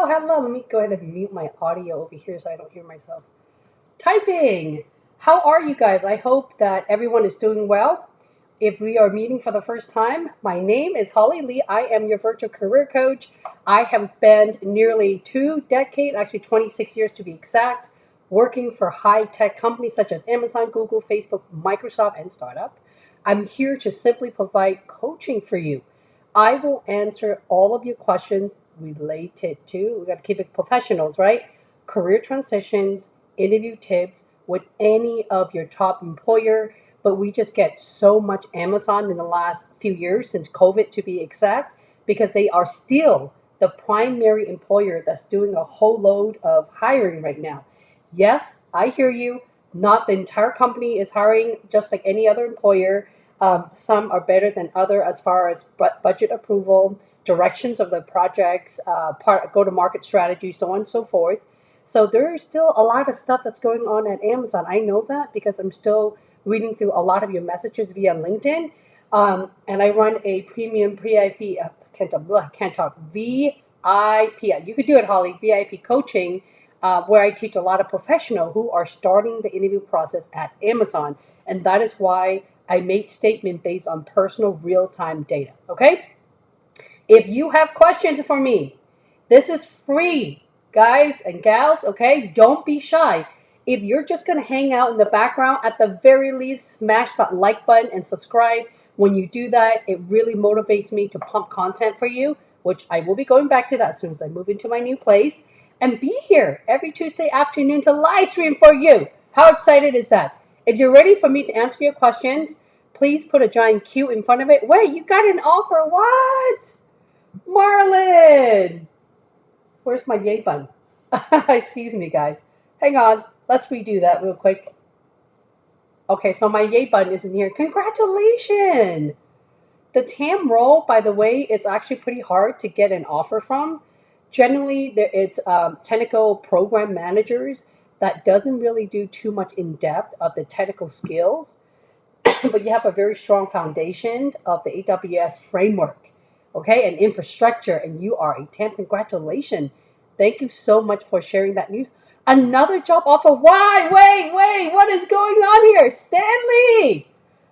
Hello. Let me go ahead and mute my audio over here so I don't hear myself typing. How are you guys? I hope that everyone is doing well. If we are meeting for the first time, my name is Holly Lee. I am your virtual career coach. I have spent nearly 2 decades, actually 26 years to be exact, working for high-tech companies such as Amazon, Google, Facebook, Microsoft, and startup. I'm here to simply provide coaching for you. I will answer all of your questions related to, we got to keep it professionals, right? Career transitions, interview tips with any of your top employer. But we just get so much Amazon in the last few years, since COVID to be exact, because they are still the primary employer that's doing a whole load of hiring right now. Yes, I hear you. Not the entire company is hiring, just like any other employer. Some are better than other as far as budget approval, directions of the projects, go-to-market strategy, so on and so forth. So there is still a lot of stuff that's going on at Amazon. I know that because I'm still reading through a lot of your messages via LinkedIn. And I run a premium VIP, can't talk, VIP. You could do it, Holly, VIP coaching, where I teach a lot of professionals who are starting the interview process at Amazon. And that is why I made statement based on personal real-time data, okay? If you have questions for me, this is free, guys and gals, okay? Don't be shy. If you're just going to hang out in the background, at the very least, smash that like button and subscribe. When you do that, it really motivates me to pump content for you, which I will be going back to that as soon as I move into my new place. And be here every Tuesday afternoon to live stream for you. How excited is that? If you're ready for me to answer your questions, please put a giant Q in front of it. Wait, you got an offer. What? Marlon! Where's my yay button? Excuse me, guys. Hang on. Let's redo that real quick. Okay, so my yay button is in here. Congratulations! The TAM role, by the way, is actually pretty hard to get an offer from. Generally, it's technical program managers that doesn't really do too much in depth of the technical skills, but you have a very strong foundation of the AWS framework, okay, and infrastructure, and you are a TAM. Congratulations. Thank you so much for sharing that news. Another job offer. Why? Wait. What is going on here?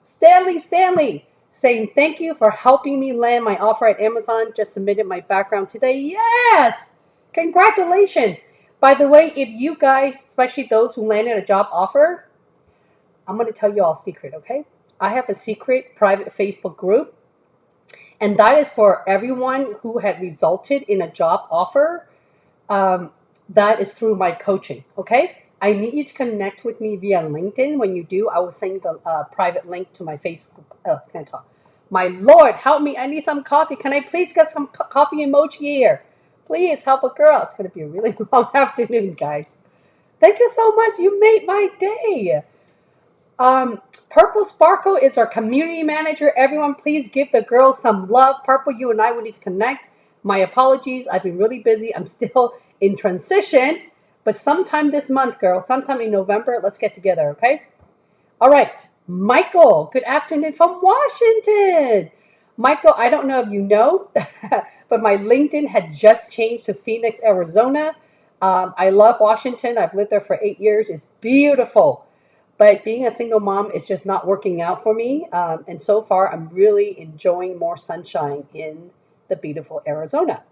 Stanley. Saying thank you for helping me land my offer at Amazon. Just submitted my background today. Yes. Congratulations. By the way, if you guys, especially those who landed a job offer, I'm going to tell you all a secret, okay? I have a secret private Facebook group, and that is for everyone who had resulted in a job offer. That is through my coaching, okay? I need you to connect with me via LinkedIn. When you do, I will send you the private link to my Facebook. Can't talk. My Lord, help me. I need some coffee. Can I please get some coffee emoji here? Please help a girl. It's going to be a really long afternoon, guys. Thank you so much. You made my day. Purple Sparkle is our community manager. Everyone, please give the girls some love. Purple, you and I will need to connect. My apologies. I've been really busy. I'm still in transition, but sometime this month, girl, sometime in November, let's get together, okay? All right. Michael, good afternoon from Washington. Michael, I don't know if you know, but my LinkedIn had just changed to Phoenix, Arizona. I love Washington. I've lived there for 8 years. It's beautiful. But being a single mom is just not working out for me. And so far, I'm really enjoying more sunshine in the beautiful Arizona.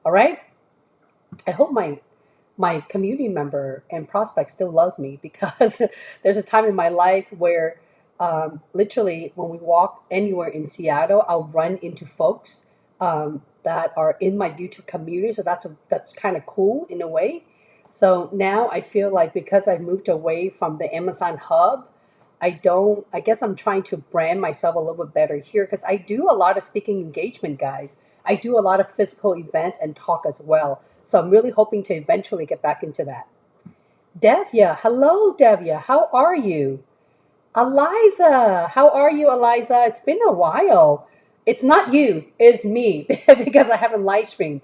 All right? I hope my community member and prospect still loves me, because there's a time in my life where literally when we walk anywhere in Seattle, I'll run into folks that are in my YouTube community. So that's kind of cool in a way. So now I feel like, because I've moved away from the Amazon hub, I guess I'm trying to brand myself a little bit better here, because I do a lot of speaking engagement, guys. I do a lot of physical events and talk as well. So I'm really hoping to eventually get back into that. Devya, hello, Devya. How are you? Eliza, how are you, Eliza? It's been a while. It's not you, it's me, because I haven't live streamed.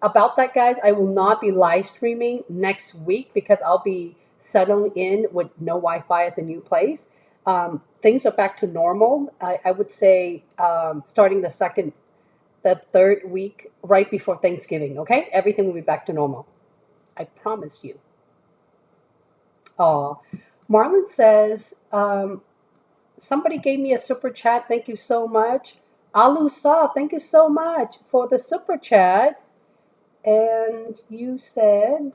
About that, guys, I will not be live streaming next week because I'll be settling in with no Wi-Fi at the new place. Things are back to normal. I would say starting the second the third week right before Thanksgiving, okay? Everything will be back to normal. I promise you. Oh, Marlon says, somebody gave me a super chat. Thank you so much. Alu Soft, thank you so much for the super chat. And you said,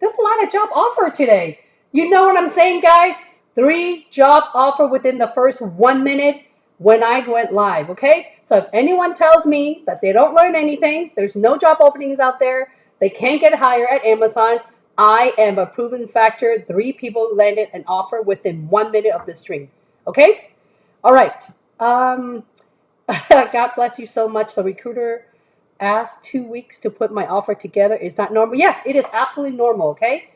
there's a lot of job offer today. You know what I'm saying, guys? 3 job offer within the first 1 minute when I went live, okay? So if anyone tells me that they don't learn anything, there's no job openings out there, they can't get hired at Amazon, I am a proven factor. 3 people landed an offer within 1 minute of the stream, okay? All right. God bless you so much. The recruiter asked 2 weeks to put my offer together. Is that normal? Yes, it is absolutely normal, okay?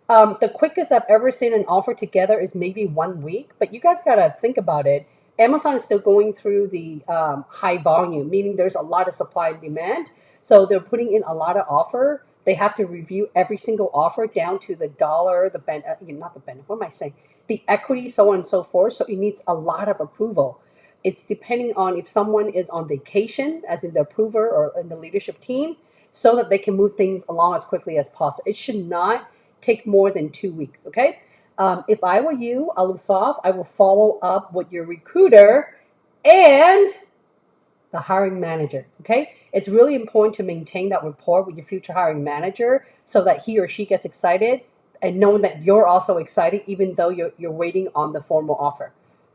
The quickest I've ever seen an offer together is maybe 1 week, but you guys got to think about it. Amazon is still going through the high volume, meaning there's a lot of supply and demand. So they're putting in a lot of offer. They have to review every single offer down to the dollar, not the benefit, what am I saying? The equity, so on and so forth. So it needs a lot of approval. It's depending on if someone is on vacation, as in the approver or in the leadership team, so that they can move things along as quickly as possible. It should not take more than 2 weeks, okay? If I were you, Alusov, I will follow up with your recruiter and the hiring manager, okay? It's really important to maintain that rapport with your future hiring manager so that he or she gets excited and knowing that you're also excited even though you're waiting on the formal offer,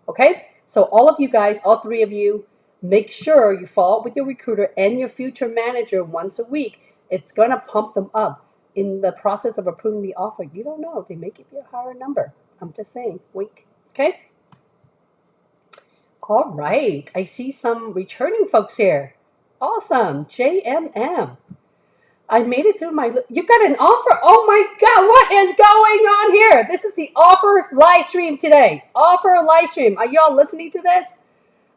okay? So all of you guys, all 3 of you, make sure you follow up with your recruiter and your future manager once a week. It's going to pump them up. In the process of approving the offer, you don't know. They may give you a higher number. I'm just saying. Wink. Okay? All right. I see some returning folks here. Awesome. JMM. I made it through you got an offer? Oh my God, what is going on here? This is the offer live stream today. Offer live stream. Are you all listening to this?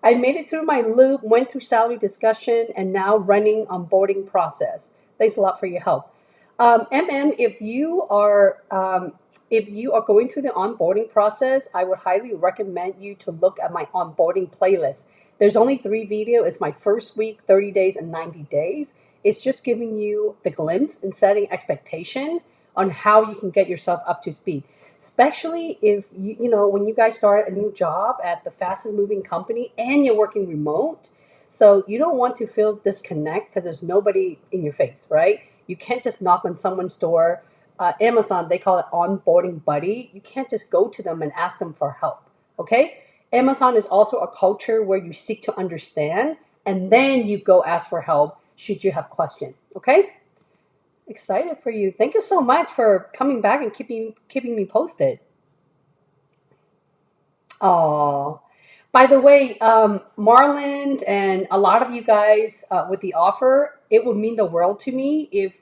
I made it through my loop, went through salary discussion, and now running onboarding process. Thanks a lot for your help. if you are going through the onboarding process, I would highly recommend you to look at my onboarding playlist. There's only 3 videos. It's my first week, 30 days, and 90 days. It's just giving you the glimpse and setting expectation on how you can get yourself up to speed. Especially if when you guys start a new job at the fastest moving company and you're working remote. So you don't want to feel disconnect because there's nobody in your face, right? You can't just knock on someone's door. Amazon, they call it onboarding buddy. You can't just go to them and ask them for help, okay? Amazon is also a culture where you seek to understand and then you go ask for help should you have questions, okay? Excited for you. Thank you so much for coming back and keeping me posted. Oh, by the way, Marlon and a lot of you guys with the offer, it would mean the world to me if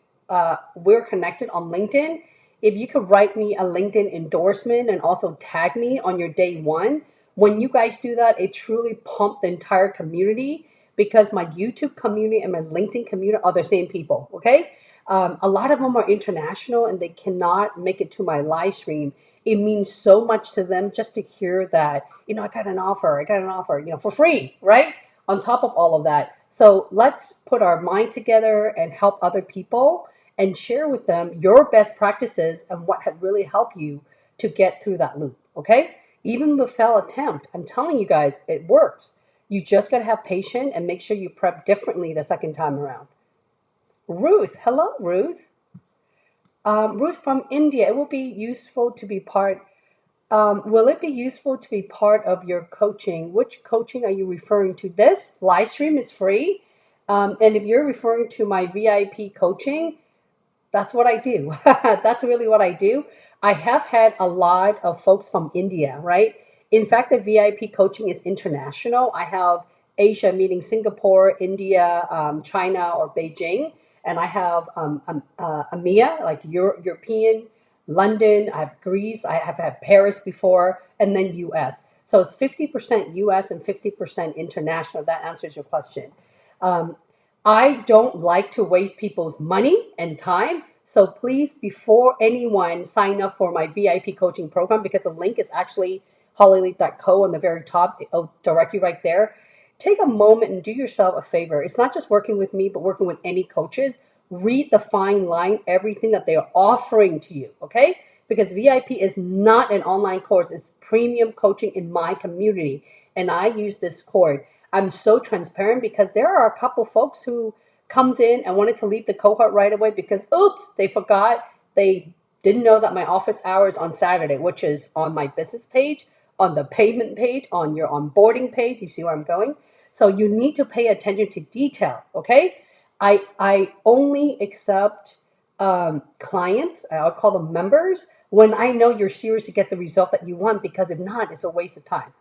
we're connected on LinkedIn. If you could write me a LinkedIn endorsement and also tag me on your day one. When you guys do that, it truly pumped the entire community because my YouTube community and my LinkedIn community are the same people, okay? A lot of them are international and they cannot make it to my live stream. It means so much to them just to hear that, I got an offer, for free, right? On top of all of that. So let's put our mind together and help other people and share with them your best practices and what had really helped you to get through that loop, okay? Even with failed attempt, I'm telling you guys, it works. You just got to have patience and make sure you prep differently the second time around. Ruth, hello, Ruth. Ruth from India. It will be useful to be part. Will it be useful to be part of your coaching? Which coaching are you referring to? This live stream is free, and if you're referring to my VIP coaching, that's what I do. That's really what I do. I have had a lot of folks from India, right? In fact, the VIP coaching is international. I have Asia, meaning Singapore, India, China, or Beijing. And I have EMEA, like European, London, I have Greece, I have had Paris before, and then US. So it's 50% US and 50% international. That answers your question. I don't like to waste people's money and time. So please, before anyone sign up for my VIP coaching program, because the link is actually hollyleaf.co on the very top, it'll direct you right there. take a moment and do yourself a favor. It's not just working with me, but working with any coaches. Read the fine line, everything that they are offering to you, okay? Because VIP is not an online course, it's premium coaching in my community. And I use this code. I'm so transparent because there are a couple folks who comes in and wanted to leave the cohort right away because, oops, they forgot. They didn't know that my office hours on Saturday, which is on my business page, on the payment page, on your onboarding page. You see where I'm going? So you need to pay attention to detail, okay? I only accept clients, I'll call them members, when I know you're serious to get the result that you want, because if not, it's a waste of time,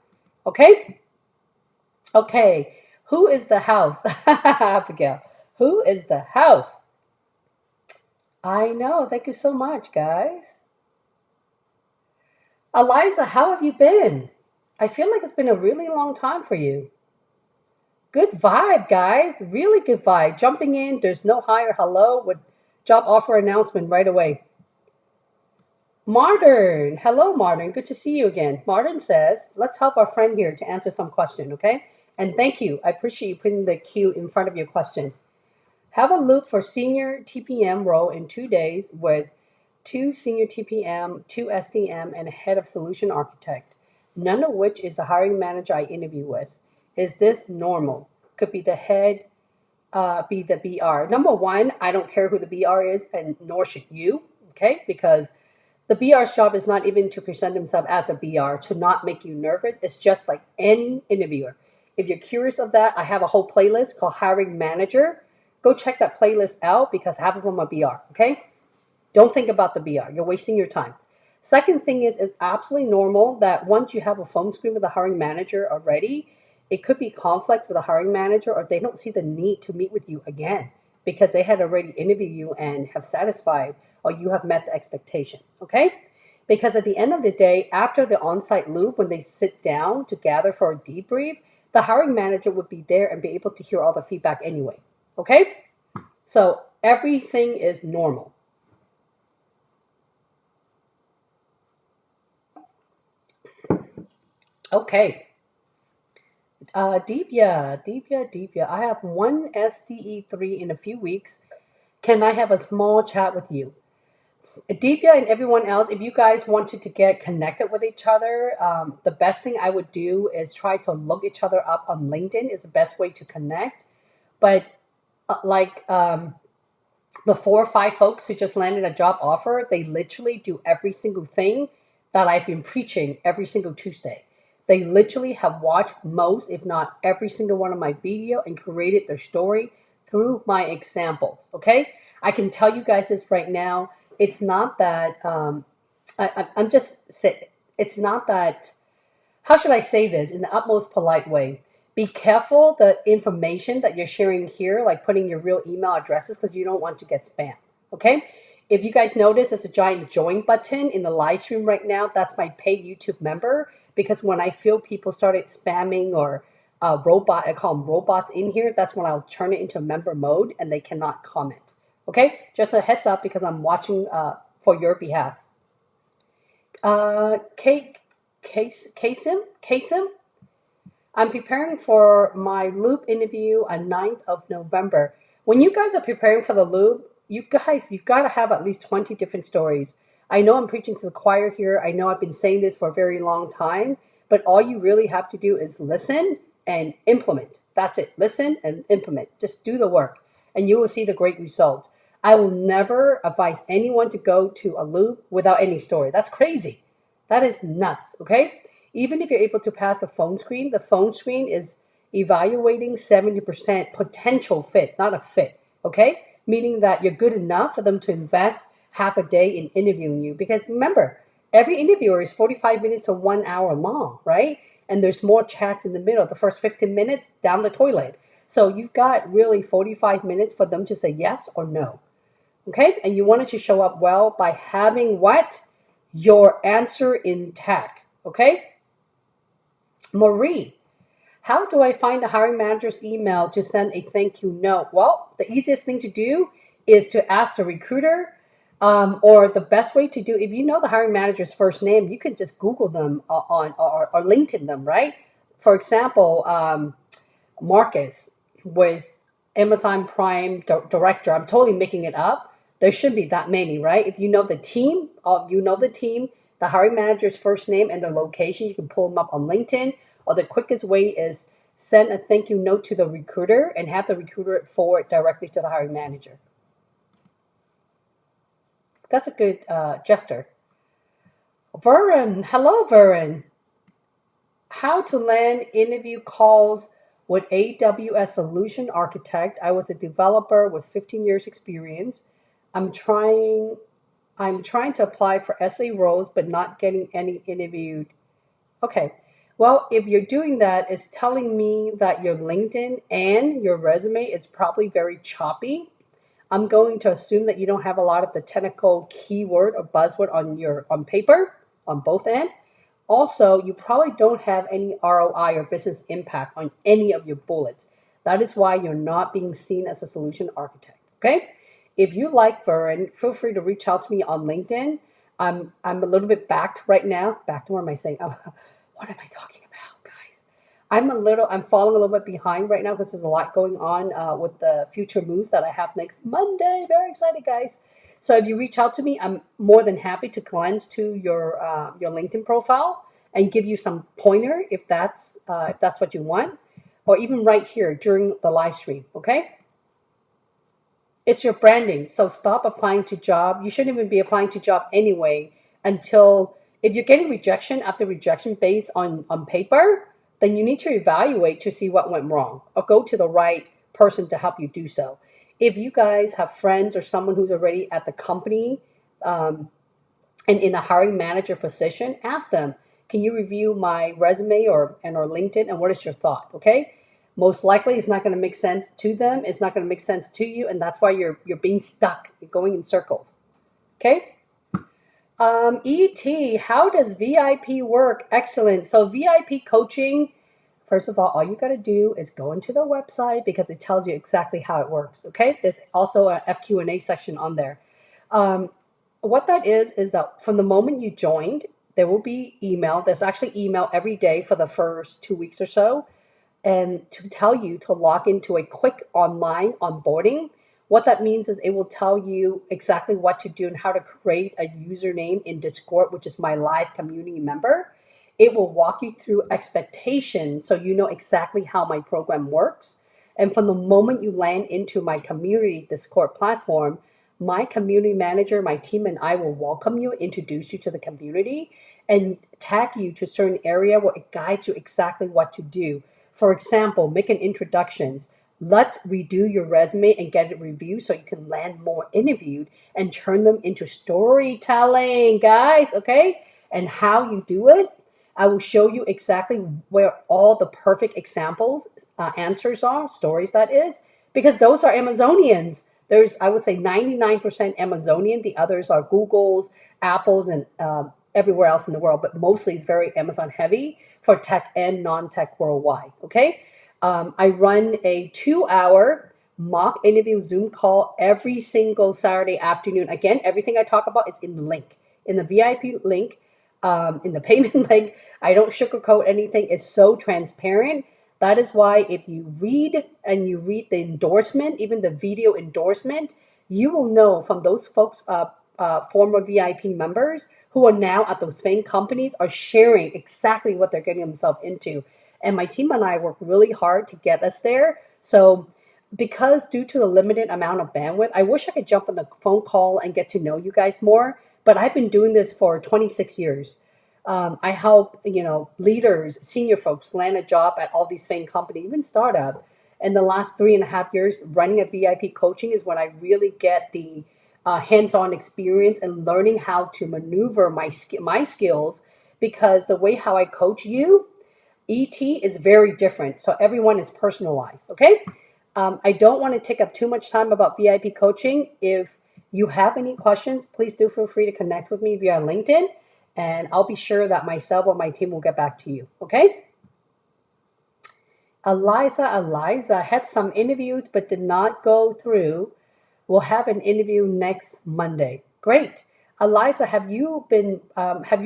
okay? Okay, who is the house? Abigail, who is the house? I know, thank you so much, guys. Eliza, how have you been? I feel like it's been a really long time for you. Good vibe, guys. Really good vibe. Jumping in, there's no hi or hello with job offer announcement right away. Martin. Hello, Martin. Good to see you again. Martin says, let's help our friend here to answer some question, okay? And thank you. I appreciate you putting the Q in front of your question. Have a loop for senior TPM role in 2 days with 2 senior TPM, 2 SDM, and a head of solution architect, none of which is the hiring manager I interview with. Is this normal? Could be the head, be the BR. Number one, I don't care who the BR is, and nor should you, okay? Because the BR's job is not even to present himself as the BR, to not make you nervous. It's just like any interviewer. If you're curious of that, I have a whole playlist called Hiring Manager. Go check that playlist out because half of them are BR, okay? Don't think about the BR. You're wasting your time. Second thing is, it's absolutely normal that once you have a phone screen with a hiring manager already, it could be conflict with a hiring manager, or they don't see the need to meet with you again because they had already interviewed you and have satisfied, or you have met the expectation, okay? Because at the end of the day, after the on-site loop, when they sit down to gather for a debrief, the hiring manager would be there and be able to hear all the feedback anyway, okay? So everything is normal. Okay. Deepya, I have one SDE3 in a few weeks. Can I have a small chat with you? Deepya and everyone else, if you guys wanted to get connected with each other, the best thing I would do is try to look each other up on LinkedIn is the best way to connect. But the 4 or 5 folks who just landed a job offer, they literally do every single thing that I've been preaching every single Tuesday. They literally have watched most, if not every single one of my video and created their story through my examples, okay? I can tell you guys this right now. It's not that, I'm just saying, it's not that, how should I say this in the utmost polite way? Be careful the information that you're sharing here, like putting your real email addresses, because you don't want to get spam, okay? If you guys notice, there's a giant join button in the live stream right now. That's my paid YouTube member, because when I feel people started spamming or I call them robots in here, that's when I'll turn it into member mode and they cannot comment, okay? Just a heads up because I'm watching for your behalf. Kasim, I'm preparing for my loop interview on 9th of November. When you guys are preparing for the loop, you've got to have at least 20 different stories. I know I'm preaching to the choir here. I know I've been saying this for a very long time, but all you really have to do is listen and implement. That's it. Listen and implement. Just do the work and you will see the great results. I will never advise anyone to go to a loop without any story. That's crazy. That is nuts, okay? Even if you're able to pass the phone screen is evaluating 70% potential fit, not a fit, okay? Meaning that you're good enough for them to invest half a day in interviewing you. Because remember, every interviewer is 45 minutes to 1 hour long, right? And there's more chats in the middle. The first 15 minutes, down the toilet. So you've got really 45 minutes for them to say yes or no, okay? And you wanted to show up well by having what? Your answer intact, okay? Marie, how do I find the hiring manager's email to send a thank you note? Well, the easiest thing to do is to ask the recruiter, or the best way to do, if you know the hiring manager's first name, you can just Google them or LinkedIn them, right? For example, Marcus with Amazon Prime director. I'm totally making it up. There shouldn't be that many, right? If you know the team, the hiring manager's first name and their location, you can pull them up on LinkedIn. Or the quickest way is send a thank you note to the recruiter and have the recruiter forward directly to the hiring manager. That's a good gesture. Varen, hello, Varen. How to land interview calls with AWS solution architect. I was a developer with 15 years experience. I'm trying I'm trying to apply for SA roles but not getting any interviewed. Okay. Well, if you're doing that, it's telling me that your LinkedIn and your resume is probably very choppy. I'm going to assume that you don't have a lot of the technical keyword or buzzword on paper on both ends. Also, you probably don't have any ROI or business impact on any of your bullets. That is why you're not being seen as a solution architect. Okay? If you like Vern, feel free to reach out to me on LinkedIn. I'm a little bit backed right now. Backed, what am I saying? What am I talking about, guys? I'm falling a little bit behind right now because there's a lot going on with the future move that I have next Monday. Very excited, guys. So if you reach out to me, I'm more than happy to cleanse to your LinkedIn profile and give you some pointer if that's what you want, or even right here during the live stream. Okay, it's your branding. So stop applying to job. You shouldn't even be applying to job anyway until if you're getting rejection after rejection based on paper, then you need to evaluate to see what went wrong or go to the right person to help you do so. If you guys have friends or someone who's already at the company um, and in a hiring manager position, ask them, can you review my resume or LinkedIn and what is your thought? Okay. Most likely it's not going to make sense to them. It's not going to make sense to you. And that's why you're being stuck. You're going in circles. Okay. ET, how does VIP work? Excellent. So VIP coaching, first of all you got to do is go into the website because it tells you exactly how it works. Okay. There's also a FQ&A section on there. Um, what that is that from the moment you joined, there will be email. There's actually email every day for the first 2 weeks or so, and to tell you to log into a quick online onboarding. What that means is it will tell you exactly what to do and how to create a username in Discord, which is my live community member. It will walk you through expectations so you know exactly how my program works. And from the moment you land into my community Discord platform, my community manager, my team, and I will welcome you, introduce you to the community, and tag you to a certain area where it guides you exactly what to do. For example, making introductions. Let's redo your resume and get it reviewed so you can land more interviewed and turn them into storytelling, guys, okay? And how you do it, I will show you exactly where all the perfect examples, answers are, stories that is, because those are Amazonians. There's, I would say, 99% Amazonian. The others are Google's, Apple's, and everywhere else in the world, but mostly it's very Amazon heavy for tech and non-tech worldwide, okay? I run a 2-hour mock interview Zoom call every single Saturday afternoon. Again, everything I talk about is in the link, in the VIP link, in the payment link. I don't sugarcoat anything. It's so transparent. That is why if you read and you read the endorsement, even the video endorsement, you will know from those folks, former VIP members who are now at those same companies are sharing exactly what they're getting themselves into. And my team and I work really hard to get us there. So because due to the limited amount of bandwidth, I wish I could jump on the phone call and get to know you guys more. But I've been doing this for 26 years. I help, leaders, senior folks land a job at all these same companies, even startup. In the last 3.5 years, running a VIP coaching is when I really get the hands-on experience and learning how to maneuver my skills, because the way how I coach you, ET, is very different. So everyone is personalized. Okay. I don't want to take up too much time about VIP coaching. If you have any questions, please do feel free to connect with me via LinkedIn, and I'll be sure that myself or my team will get back to you. Okay. Eliza had some interviews but did not go through. We'll have an interview next Monday. Great. Eliza, have you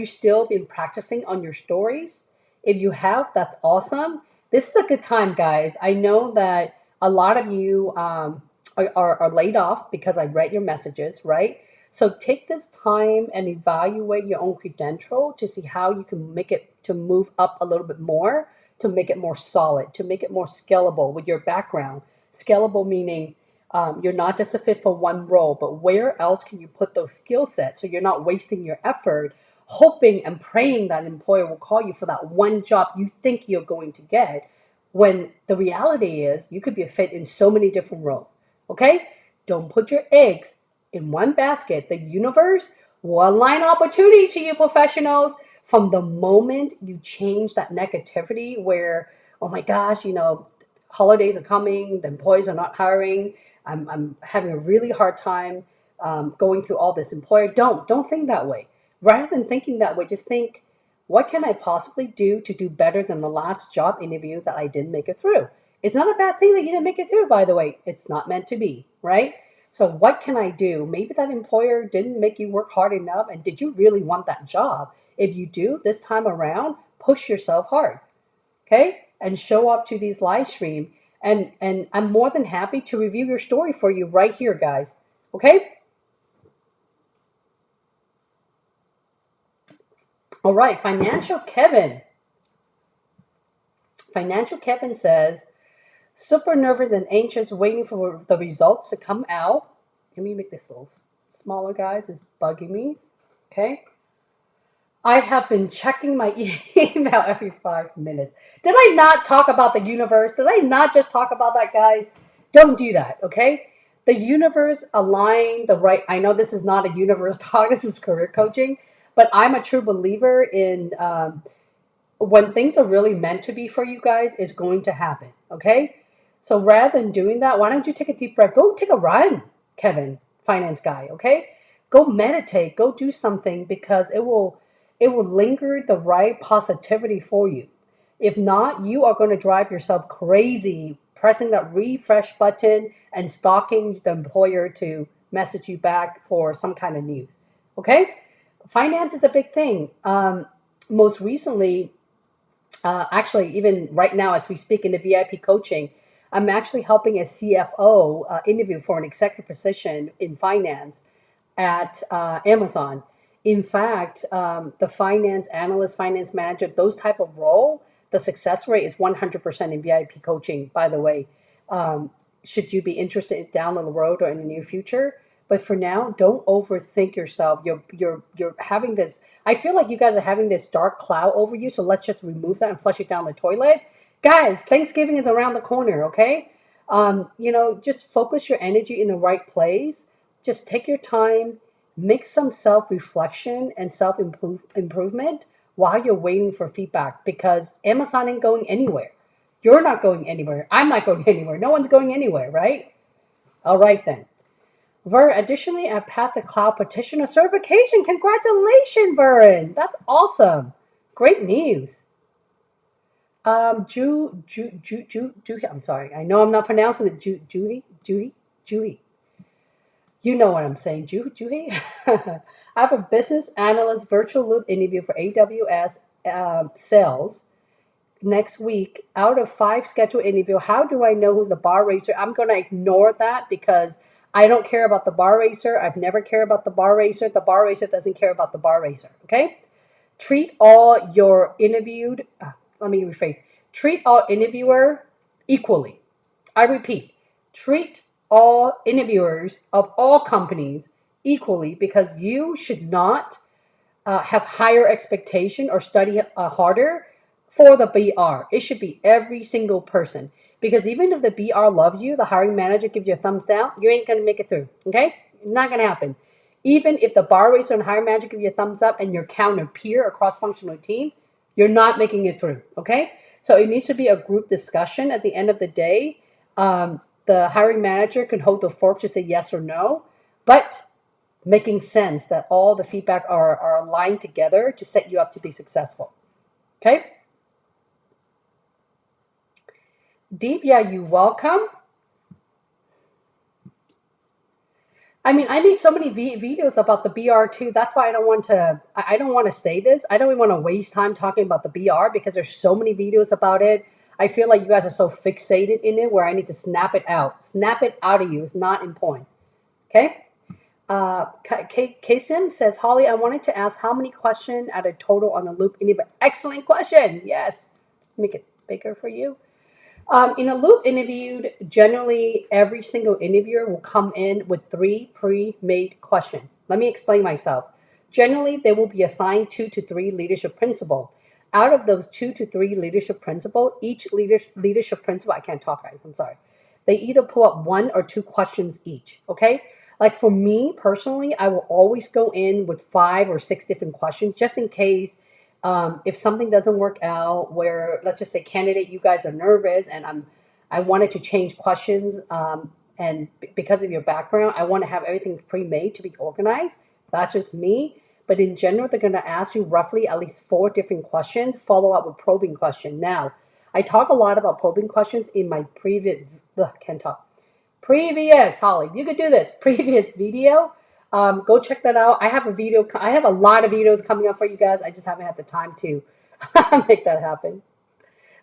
still been practicing on your stories? If you have, that's awesome. This is a good time, guys. I know that a lot of you are laid off because I read your messages, right? So take this time and evaluate your own credential to see how you can make it to move up a little bit more, to make it more solid, to make it more scalable with your background. Scalable meaning you're not just a fit for one role, but where else can you put those skill sets so you're not wasting your effort hoping and praying that an employer will call you for that one job you think you're going to get, when the reality is you could be a fit in so many different roles. Okay? Don't put your eggs in one basket. The universe will align opportunity to you, professionals, from the moment you change that negativity where, oh my gosh, holidays are coming, the employees are not hiring, I'm having a really hard time going through all this. Employer, don't think that way. Rather than thinking that way, just think, what can I possibly do to do better than the last job interview that I didn't make it through? It's not a bad thing that you didn't make it through, by the way. It's not meant to be, right? So what can I do? Maybe that employer didn't make you work hard enough, and did you really want that job? If you do, this time around, push yourself hard, okay? And show up to these live stream. And I'm more than happy to review your story for you right here, guys. Okay? All right, Financial Kevin. Financial Kevin says, super nervous and anxious, waiting for the results to come out. Let me make this a little smaller, guys. It's bugging me. Okay. I have been checking my email every 5 minutes. Did I not talk about the universe? Did I not just talk about that, guys? Don't do that, okay? The universe aligned the right. I know this is not a universe talk. This is career coaching, but I'm a true believer in when things are really meant to be for you guys, is going to happen, okay? So rather than doing that, why don't you take a deep breath? Go take a run, Kevin, finance guy, okay? Go meditate, go do something, because it will linger the right positivity for you. If not, you are going to drive yourself crazy pressing that refresh button and stalking the employer to message you back for some kind of news. Okay? Finance is a big thing. Most recently, actually, even right now as we speak in the VIP coaching, I'm actually helping a CFO interview for an executive position in finance at Amazon. In fact, the finance analyst, finance manager, those type of role, the success rate is 100% in VIP coaching, by the way. Should you be interested down the road or in the near future? But for now, don't overthink yourself. You're having this. I feel like you guys are having this dark cloud over you. So let's just remove that and flush it down the toilet, guys. Thanksgiving is around the corner. Okay, just focus your energy in the right place. Just take your time, make some self reflection and self improvement while you're waiting for feedback, because Amazon ain't going anywhere. You're not going anywhere. I'm not going anywhere. No one's going anywhere, right? All right, then. Additionally, I passed the cloud practitioner certification. Congratulations, Vern. That's awesome. Great news. I'm sorry. I know I'm not pronouncing it. Juhi. You know what I'm saying, Juhi. I have a business analyst virtual loop interview for AWS sales next week. Out of 5 scheduled interview, how do I know who's the bar racer? I'm going to ignore that because I don't care about the bar racer. I've never cared about the bar racer. The bar racer doesn't care about the bar racer. Okay? Treat all your interviewed. Let me rephrase. Treat all interviewer equally. I repeat. Treat all interviewers of all companies equally, because you should not have higher expectation or study harder for the BR. It should be every single person, because even if the BR loves you, the hiring manager gives you a thumbs down, you ain't going to make it through. Okay? Not going to happen. Even if the bar racer and hiring manager give you a thumbs up and your counter peer or cross-functional team, you're not making it through. Okay? So it needs to be a group discussion at the end of the day. The hiring manager can hold the fork to say yes or no, but making sense that all the feedback are aligned together to set you up to be successful. Okay? Deep, yeah, you welcome. I mean, I made so many videos about the BR too. That's why I don't want to say this. I don't even want to waste time talking about the BR because there's so many videos about it. I feel like you guys are so fixated in it where I need to snap it out. Snap it out of you. It's not in point. Okay? Kasim says, Holly, I wanted to ask how many questions at a total on the loop interview. Excellent question. Yes. Make it bigger for you. In a loop interviewed, generally every single interviewer will come in with 3 pre-made questions. Let me explain myself. Generally, they will be assigned 2 to 3 leadership principles. Out of those 2 to 3 leadership principles, each leadership principle, I can't talk, guys, I'm sorry. They either pull up 1 or 2 questions each, okay? Like for me personally, I will always go in with 5 or 6 different questions just in case if something doesn't work out where, let's just say candidate, you guys are nervous and I wanted to change questions and because of your background, I want to have everything pre-made to be organized. That's just me. But in general, they're going to ask you roughly at least 4 different questions, follow up with probing question. Now, I talk a lot about probing questions in my previous, Holly, you could do this, previous video. Go check that out. I have a lot of videos coming up for you guys. I just haven't had the time to make that happen.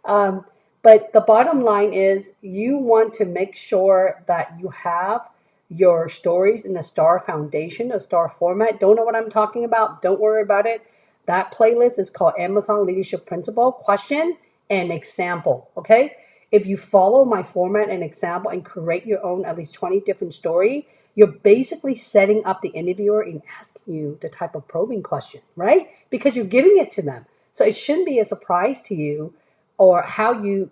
But the bottom line is you want to make sure that you have your stories in the STAR foundation, a STAR format. Don't know what I'm talking about? Don't worry about it. That playlist is called Amazon Leadership Principle, question and example, okay? If you follow my format and example and create your own at least 20 different story, you're basically setting up the interviewer and asking you the type of probing question, right? Because you're giving it to them. So it shouldn't be a surprise to you or how you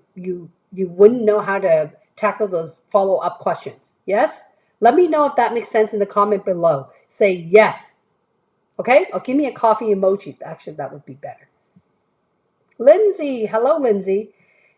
wouldn't know how to tackle those follow-up questions. Yes? Let me know if that makes sense in the comment below. Say yes. Okay? Or give me a coffee emoji. Actually, that would be better. Lindsay. Hello, Lindsay.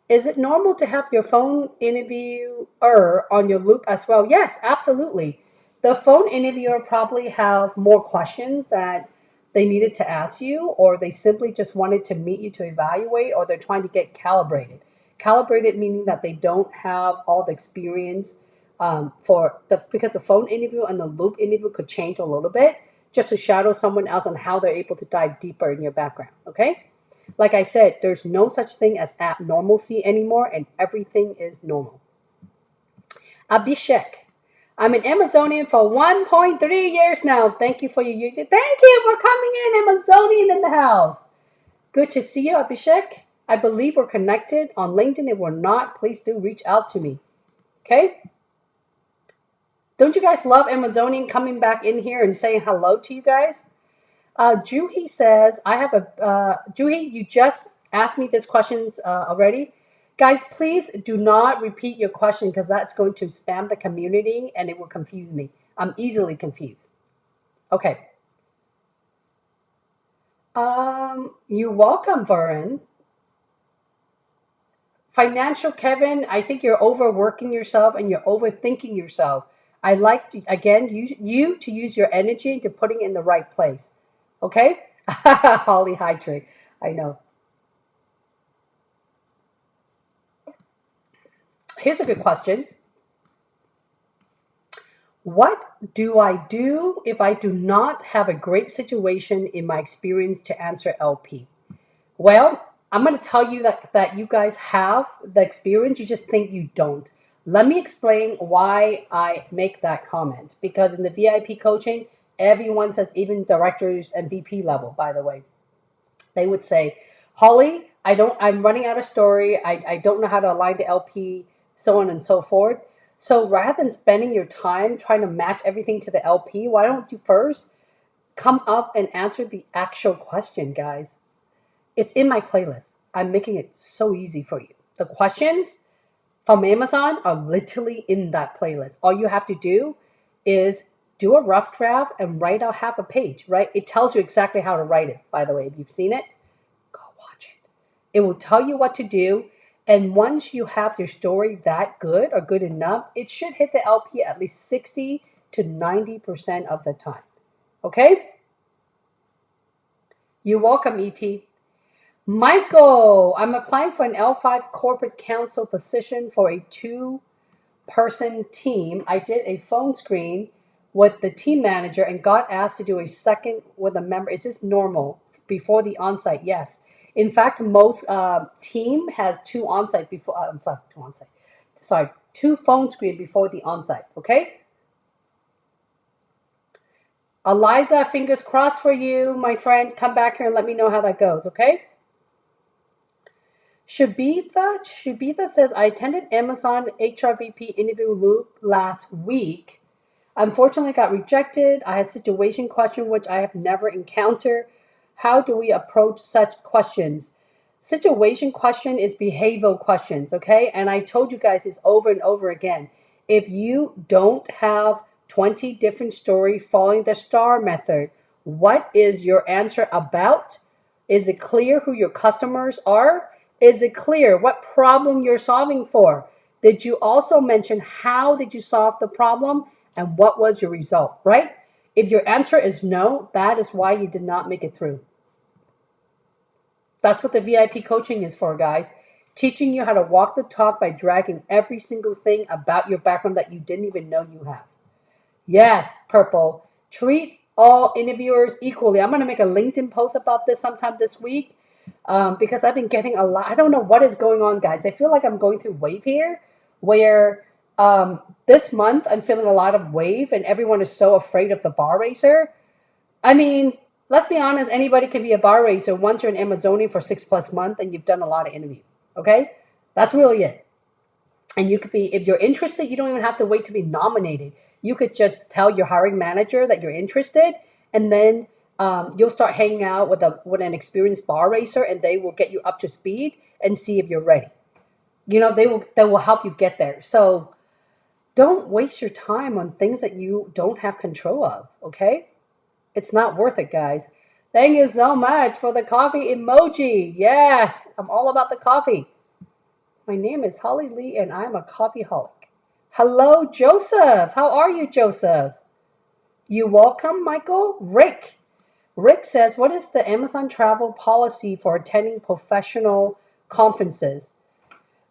Is it normal to have your phone interviewer on your loop as well? Yes, absolutely. The phone interviewer probably have more questions that they needed to ask you, or they simply just wanted to meet you to evaluate, or they're trying to get calibrated. Calibrated meaning that they don't have all the experience because the phone interview and the loop interview could change a little bit just to shadow someone else on how they're able to dive deeper in your background, okay? Like I said, there's no such thing as abnormalcy anymore, and everything is normal. Abhishek, I'm an Amazonian for 1.3 years now. Thank you for your YouTube. Thank you for coming in, Amazonian in the house. Good to see you, Abhishek. I believe we're connected on LinkedIn. If we're not, please do reach out to me. Okay? Don't you guys love Amazonian coming back in here and saying hello to you guys? Juhi says, Juhi, you just asked me these questions already. Guys, please do not repeat your question because that's going to spam the community and it will confuse me. I'm easily confused. Okay. You're welcome, Varun. Financial Kevin, I think you're overworking yourself and you're overthinking yourself. I like to, again, you to use your energy to putting it in the right place. Okay? Holly Hydrate. I know. Here's a good question. What do I do if I do not have a great situation in my experience to answer LP? Well, I'm going to tell you that you guys have the experience. You just think you don't. Let me explain why I make that comment. Because in the VIP coaching, everyone says, even directors and VP level, by the way, they would say, Holly, I'm running out of story. I don't know how to align the LP, so on and so forth. So rather than spending your time trying to match everything to the LP, why don't you first come up and answer the actual question, guys? It's in my playlist. I'm making it so easy for you. The questions from Amazon are literally in that playlist. All you have to do is do a rough draft and write out half a page, right? It tells you exactly how to write it, by the way. If you've seen it, go watch it. It will tell you what to do. And once you have your story that good or good enough, it should hit the LP at least 60 to 90% of the time. Okay? You're welcome, ET. Michael, I'm applying for an L5 corporate counsel position for a 2-person team. I did a phone screen with the team manager and got asked to do a second with a member. Is this normal before the on-site? Yes. In fact, most team has two onsite before. I'm sorry, two onsite. Sorry, two phone screen before the onsite. Okay. Eliza, fingers crossed for you, my friend. Come back here and let me know how that goes. Okay. Shubitha says, I attended Amazon HRVP interview loop last week. Unfortunately, got rejected. I had situation question which I have never encountered. How do we approach such questions? Situation question is behavioral questions, okay? And I told you guys this over and over again. If you don't have 20 different stories following the STAR method, what is your answer about? Is it clear who your customers are? Is it clear what problem you're solving for? Did you also mention how did you solve the problem and what was your result, right? If your answer is no, that is why you did not make it through. That's what the VIP coaching is for, guys. Teaching you how to walk the talk by dragging every single thing about your background that you didn't even know you have. Yes, Purple. Treat all interviewers equally. I'm going to make a LinkedIn post about this sometime this week because I've been getting a lot. I don't know what is going on, guys. I feel like I'm going through wave here where this month I'm feeling a lot of wave and everyone is so afraid of the bar racer. I mean, let's be honest, anybody can be a bar racer once you're in Amazonian for 6+ months and you've done a lot of interviews. Okay? That's really it. And you could be, if you're interested, you don't even have to wait to be nominated. You could just tell your hiring manager that you're interested, and then you'll start hanging out with an experienced bar racer, and they will get you up to speed and see if you're ready. You know, they will help you get there. So don't waste your time on things that you don't have control of, okay? It's not worth it, guys. Thank you so much for the coffee emoji. Yes, I'm all about the coffee. My name is Holly Lee, and I'm a coffeeholic. Hello, Joseph. How are you, Joseph? You welcome, Michael? Rick. Rick says, what is the Amazon travel policy for attending professional conferences?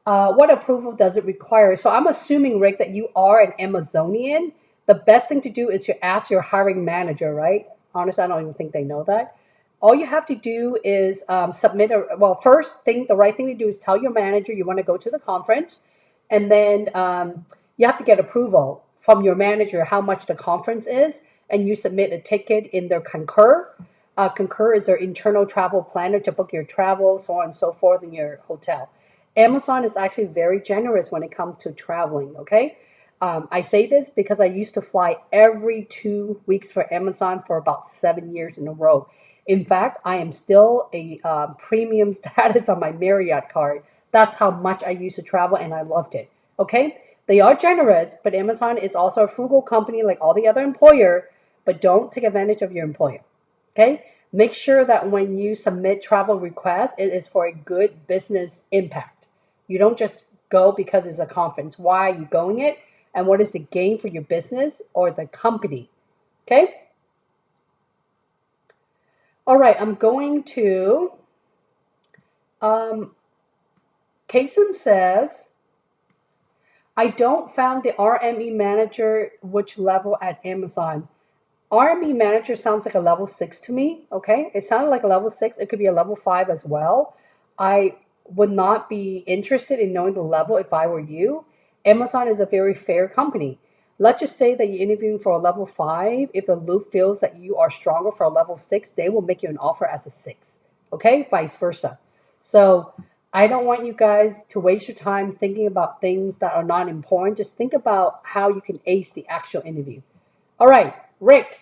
What approval does it require? So I'm assuming, Rick, that you are an Amazonian. The best thing to do is to ask your hiring manager, right? Honestly, I don't even think they know that. All you have to do is submit the right thing to do is tell your manager you want to go to the conference, and then you have to get approval from your manager how much the conference is, and you submit a ticket in their Concur. Concur is their internal travel planner to book your travel, so on and so forth, in your hotel. Amazon is actually very generous when it comes to traveling, okay? I say this because I used to fly every 2 weeks for Amazon for about 7 years in a row. In fact, I am still a premium status on my Marriott card. That's how much I used to travel, and I loved it. Okay? They are generous, but Amazon is also a frugal company like all the other employer, but don't take advantage of your employer. Okay? Make sure that when you submit travel requests, it is for a good business impact. You don't just go because it's a conference. Why are you going it? And what is the gain for your business or the company? Okay? All right, I'm going to, Kasem says, I don't found the RME manager, which level at Amazon. RME manager sounds like a level 6 to me, okay? It sounded like a level 6. It could be a level 5 as well. I would not be interested in knowing the level if I were you. Amazon is a very fair company. Let's just say that you're interviewing for a level 5. If the loop feels that you are stronger for a level 6, they will make you an offer as a 6. Okay? Vice versa. So I don't want you guys to waste your time thinking about things that are not important. Just think about how you can ace the actual interview. All right, Rick.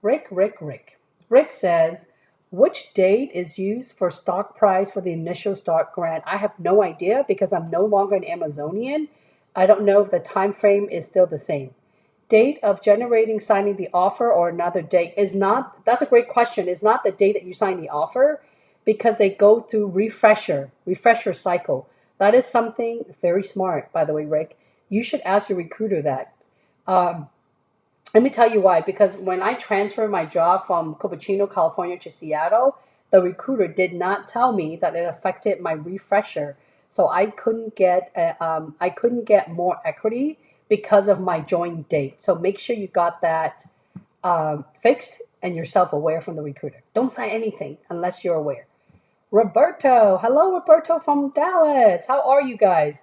Rick says, which date is used for stock price for the initial stock grant? I have no idea because I'm no longer an Amazonian. I don't know if the time frame is still the same. Date of signing the offer or another date is not, that's a great question. It's not the date that you sign the offer because they go through refresher cycle. That is something very smart, by the way, Rick. You should ask your recruiter that. Let me tell you why. Because when I transferred my job from Cupertino, California to Seattle, the recruiter did not tell me that it affected my refresher. So I couldn't get more equity because of my join date. So make sure you got that fixed and you're self-aware from the recruiter. Don't sign anything unless you're aware. Roberto, hello, Roberto from Dallas. How are you guys?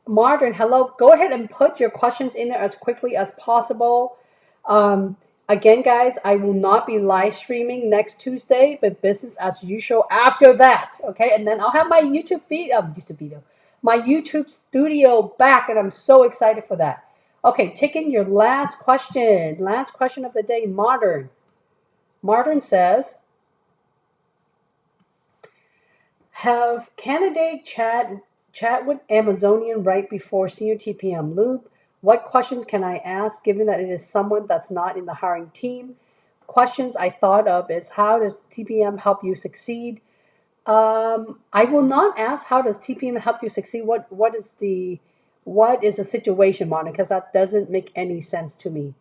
Martin, hello. Go ahead and put your questions in there as quickly as possible. Again, guys, I will not be live streaming next Tuesday, but business as usual after that. Okay, and then I'll have my YouTube video, my YouTube studio back, and I'm so excited for that. Okay, taking your last question of the day, Modern. Modern says, have candidate chat with Amazonian right before senior TPM loop. What questions can I ask given that it is someone that's not in the hiring team? Questions I thought of is, how does TPM help you succeed? I will not ask how does TPM help you succeed. What is the situation, Monica? Because that doesn't make any sense to me.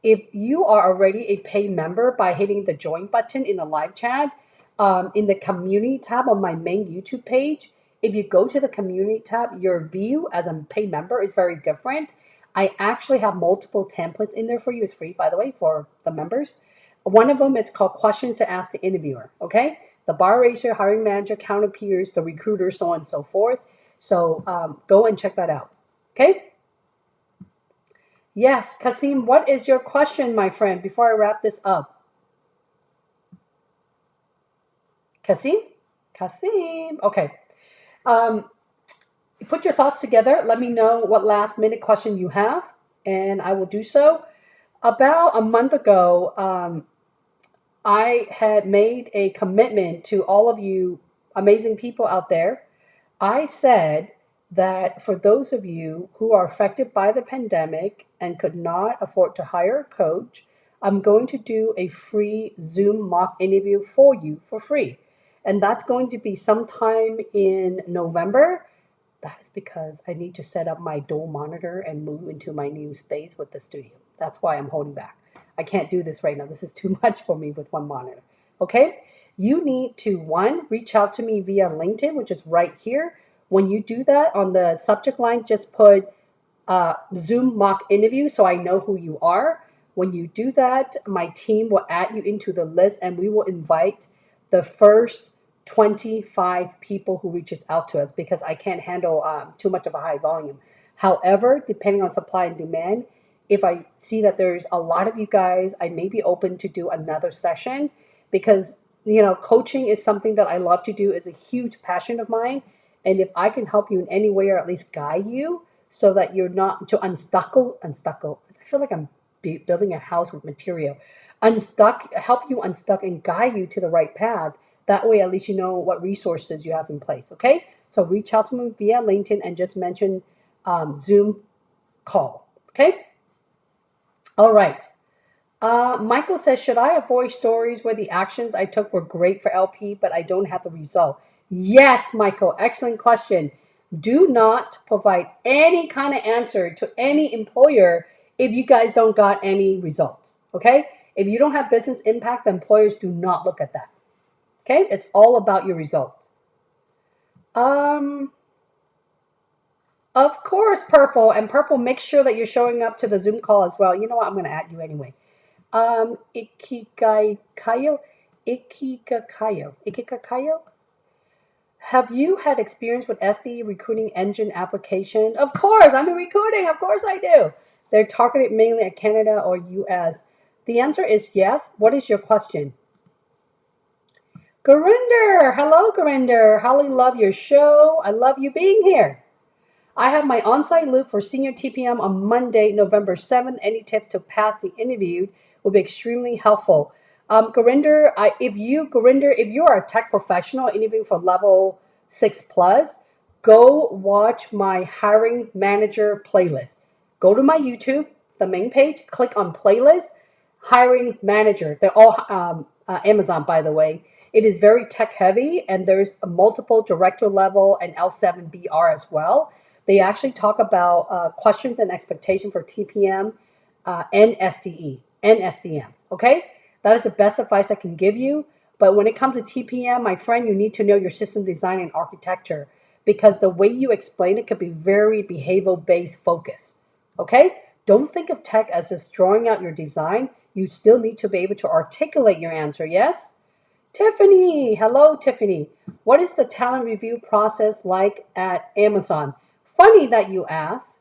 If you are already a paid member by hitting the join button in the live chat, in the community tab on my main YouTube page, if you go to the community tab, your view as a paid member is very different. I actually have multiple templates in there for you. It's free, by the way, for the members. One of them, it's called questions to ask the interviewer, okay? The bar raiser, hiring manager, counter peers, the recruiter, so on and so forth. So go and check that out, okay? Yes, Kasim, what is your question, my friend, before I wrap this up? Kasim? Okay. Put your thoughts together. Let me know what last minute question you have, and I will do so. About a month ago, I had made a commitment to all of you amazing people out there. I said that for those of you who are affected by the pandemic and could not afford to hire a coach, I'm going to do a free Zoom mock interview for you for free. And that's going to be sometime in November. That is because I need to set up my dual monitor and move into my new space with the studio. That's why I'm holding back. I can't do this right now. This is too much for me with one monitor. Okay? You need to, one, reach out to me via LinkedIn, which is right here. When you do that, on the subject line, just put Zoom mock interview so I know who you are. When you do that, my team will add you into the list, and we will invite the first 25 people who reaches out to us, because I can't handle too much of a high volume. However, depending on supply and demand, if I see that there's a lot of you guys, I may be open to do another session, because coaching is something that I love to do, is a huge passion of mine. And if I can help you in any way, or at least guide you so that you're not to unstuckle. I feel like I'm building a house with material. Help you unstuck and guide you to the right path. That way, at least you know what resources you have in place, okay? So reach out to me via LinkedIn and just mention Zoom call, okay? All right. Michael says, should I avoid stories where the actions I took were great for LP, but I don't have the result? Yes, Michael, excellent question. Do not provide any kind of answer to any employer if you guys don't got any results, okay? If you don't have business impact, the employers do not look at that. Okay, it's all about your results. Of course, Purple. And Purple, make sure that you're showing up to the Zoom call as well. You know what? I'm going to add you anyway. Ikikayo. Have you had experience with SDE recruiting engine application? Of course, I'm in recruiting. Of course I do. They're targeted mainly at Canada or US. The answer is yes. What is your question? Gurinder, hello Gurinder. Holly, love your show. I love you being here. I have my on-site loop for senior TPM on Monday, November 7th. Any tips to pass the interview will be extremely helpful. Gurinder, if you are a tech professional interviewing for level 6+, go watch my hiring manager playlist. Go to my YouTube, the main page, click on playlist, hiring manager. They're all Amazon, by the way. It is very tech heavy, and there's a multiple director level and L7BR as well. They actually talk about questions and expectation for TPM and SDE and SDM. Okay, that is the best advice I can give you. But when it comes to TPM, my friend, you need to know your system design and architecture, because the way you explain it could be very behavioral based focus. Okay, Don't think of tech as just drawing out your design. You still need to be able to articulate your answer, yes? Tiffany, hello Tiffany. What is the talent review process like at Amazon? Funny that you ask.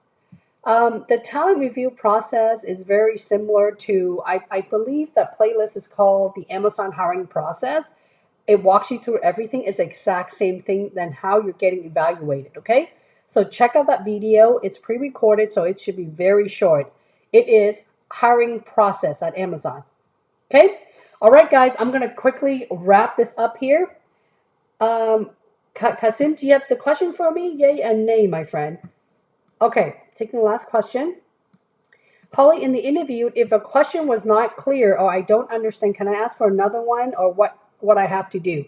The talent review process is very similar to, I believe that playlist is called the Amazon hiring process. It walks you through everything. It's the exact same thing than how you're getting evaluated, okay? So check out that video. It's pre-recorded, so it should be very short. It is hiring process at Amazon, okay? All right, guys, I'm going to quickly wrap this up here. Kasim, do you have the question for me? Yay and nay, my friend. Okay, taking the last question. Polly, in the interview, if a question was not clear or I don't understand, can I ask for another one, or what I have to do?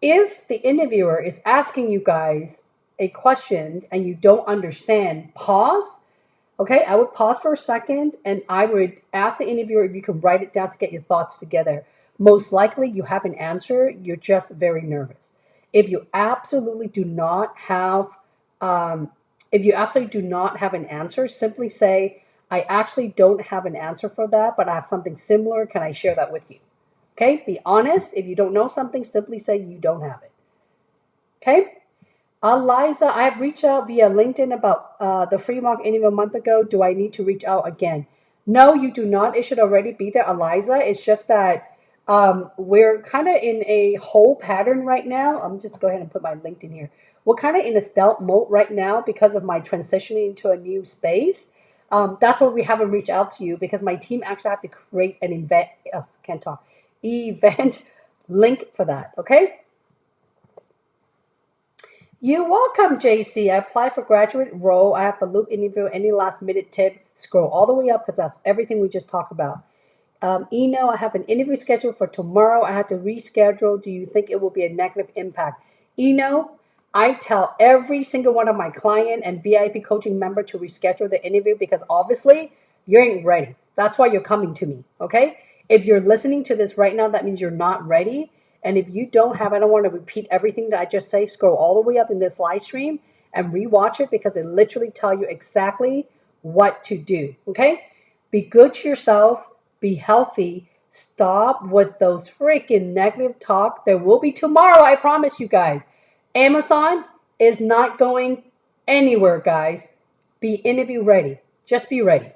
If the interviewer is asking you guys a question and you don't understand, pause. Okay, I would pause for a second and I would ask the interviewer if you can write it down to get your thoughts together. Most likely you have an answer, you're just very nervous. If you absolutely do not have an answer, simply say, I actually don't have an answer for that, but I have something similar. Can I share that with you? Okay, be honest. If you don't know something, simply say you don't have it. Okay? Liza, I have reached out via LinkedIn about the free mock interview a month ago. Do I need to reach out again? No, you do not. It should already be there, Eliza. It's just that we're kind of in a whole pattern right now. I'm just go ahead and put my LinkedIn here. We're kind of in a stealth mode right now because of my transitioning into a new space. That's why we haven't reached out to you, because my team actually have to create an event link for that. Okay. You're welcome, JC. I applied for graduate role. I have a loop interview. Any last minute tip? Scroll all the way up because that's everything we just talked about. Eno, I have an interview scheduled for tomorrow. I had to reschedule. Do you think it will be a negative impact? Eno, I tell every single one of my client and VIP coaching member to reschedule the interview because obviously you ain't ready. That's why you're coming to me, okay? If you're listening to this right now, that means you're not ready. And if you don't have, I don't want to repeat everything that I just say, scroll all the way up in this live stream and rewatch it because it literally tell you exactly what to do, okay? Be good to yourself. Be healthy. Stop with those freaking negative talk. There will be tomorrow, I promise you guys. Amazon is not going anywhere, guys. Be interview ready. Just be ready.